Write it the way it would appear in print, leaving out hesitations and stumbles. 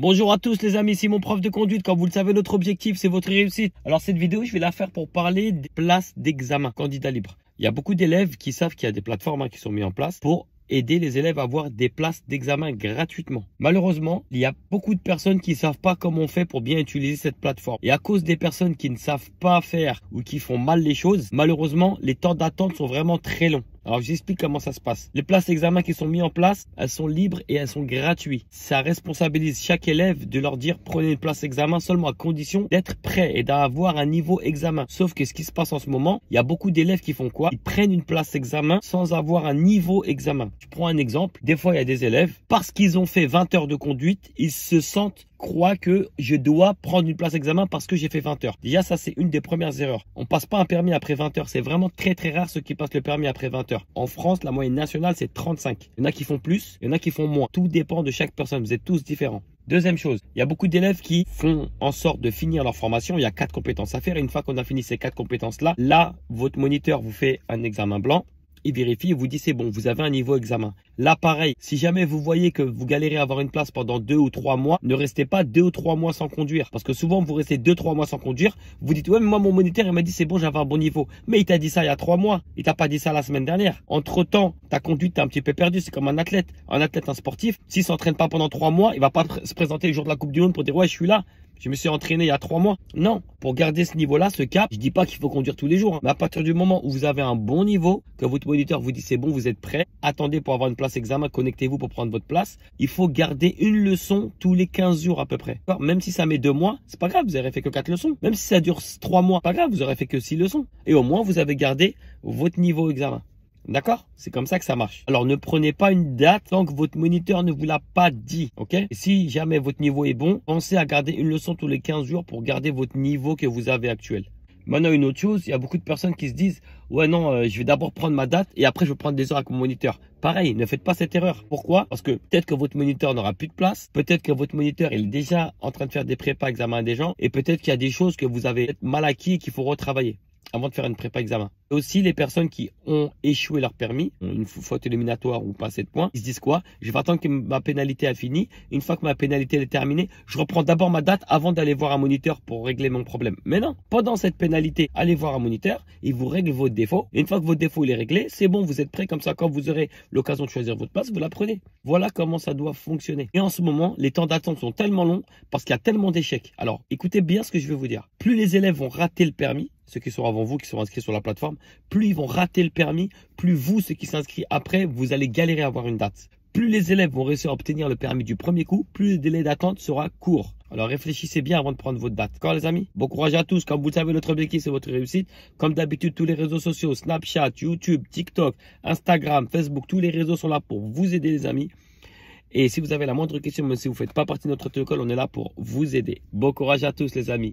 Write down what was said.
Bonjour à tous les amis, c'est mon prof de conduite. Comme vous le savez, notre objectif c'est votre réussite. Alors cette vidéo, je vais la faire pour parler des places d'examen candidat libre. Il y a beaucoup d'élèves qui savent qu'il y a des plateformes qui sont mises en place pour aider les élèves à avoir des places d'examen gratuitement. Malheureusement, il y a beaucoup de personnes qui ne savent pas comment on fait pour bien utiliser cette plateforme. Et à cause des personnes qui ne savent pas faire ou qui font mal les choses, malheureusement, les temps d'attente sont vraiment très longs. Alors, je vous explique comment ça se passe. Les places d'examen qui sont mises en place, elles sont libres et elles sont gratuites. Ça responsabilise chaque élève de leur dire prenez une place d'examen seulement à condition d'être prêt et d'avoir un niveau examen. Sauf que ce qui se passe en ce moment, il y a beaucoup d'élèves qui font quoi? Ils prennent une place examen sans avoir un niveau examen. Je prends un exemple. Des fois, il y a des élèves, parce qu'ils ont fait 20 heures de conduite, ils se croient que je dois prendre une place examen parce que j'ai fait 20 heures. Déjà, ça, c'est une des premières erreurs. On passe pas un permis après 20 heures. C'est vraiment très rare ceux qui passent le permis après 20 heures. En France, la moyenne nationale, c'est 35. Il y en a qui font plus, il y en a qui font moins. Tout dépend de chaque personne. Vous êtes tous différents. Deuxième chose, il y a beaucoup d'élèves qui font en sorte de finir leur formation. Il y a 4 compétences à faire. Et une fois qu'on a fini ces 4 compétences-là, là, votre moniteur vous fait un examen blanc. Il vérifie et vous dit c'est bon, vous avez un niveau examen. Là, pareil, si jamais vous voyez que vous galérez à avoir une place pendant 2 ou 3 mois, ne restez pas 2 ou 3 mois sans conduire. Parce que souvent, vous restez 2-3 mois sans conduire. Vous dites, ouais, mais moi, mon moniteur, il m'a dit c'est bon, j'avais un bon niveau. Mais il t'a dit ça il y a 3 mois. Il t'a pas dit ça la semaine dernière. Entre-temps, ta conduite, t'es un petit peu perdu. C'est comme un athlète. Un athlète, un sportif, s'il s'entraîne pas pendant 3 mois, il va pas se présenter le jour de la Coupe du Monde pour dire, ouais, je suis là. Je me suis entraîné il y a 3 mois. Non, pour garder ce niveau-là, ce cap, je dis pas qu'il faut conduire tous les jours. Mais à partir du moment où vous avez un bon niveau, que votre moniteur vous dit c'est bon, vous êtes prêt, attendez pour avoir une place examen, connectez-vous pour prendre votre place. Il faut garder une leçon tous les 15 jours à peu près. Même si ça met 2 mois, c'est pas grave, vous aurez fait que 4 leçons. Même si ça dure 3 mois, pas grave, vous aurez fait que 6 leçons. Et au moins, vous avez gardé votre niveau examen. D'accord? C'est comme ça que ça marche. Alors, ne prenez pas une date tant que votre moniteur ne vous l'a pas dit. Ok? Et si jamais votre niveau est bon, pensez à garder une leçon tous les 15 jours pour garder votre niveau que vous avez actuel. Maintenant, une autre chose, il y a beaucoup de personnes qui se disent « Ouais, non, je vais d'abord prendre ma date et après, je vais prendre des heures avec mon moniteur. » Pareil, ne faites pas cette erreur. Pourquoi? Parce que peut-être que votre moniteur n'aura plus de place. Peut-être que votre moniteur il est déjà en train de faire des prépas examens à des gens. Et peut-être qu'il y a des choses que vous avez mal acquis et qu'il faut retravailler avant de faire une prépa examen. Et aussi les personnes qui ont échoué leur permis, une faute éliminatoire ou pas assez de points, ils se disent quoi? Je vais attendre que ma pénalité a fini. Une fois que ma pénalité est terminée, je reprends d'abord ma date avant d'aller voir un moniteur pour régler mon problème. Mais non, pendant cette pénalité, allez voir un moniteur, il vous règle votre défaut. Et une fois que votre défaut il est réglé, c'est bon, vous êtes prêt. Comme ça, quand vous aurez l'occasion de choisir votre place, vous la prenez. Voilà comment ça doit fonctionner. Et en ce moment, les temps d'attente sont tellement longs parce qu'il y a tellement d'échecs. Alors, écoutez bien ce que je vais vous dire. Plus les élèves vont rater le permis, ceux qui sont avant vous, qui sont inscrits sur la plateforme, plus ils vont rater le permis, plus vous, ceux qui s'inscrivent après, vous allez galérer à avoir une date. Plus les élèves vont réussir à obtenir le permis du premier coup, plus le délai d'attente sera court. Alors réfléchissez bien avant de prendre votre date. D'accord les amis? Bon courage à tous. Comme vous le savez, notre objectif c'est votre réussite. Comme d'habitude, tous les réseaux sociaux, Snapchat, YouTube, TikTok, Instagram, Facebook, tous les réseaux sont là pour vous aider les amis. Et si vous avez la moindre question, même si vous ne faites pas partie de notre protocole, on est là pour vous aider. Bon courage à tous les amis.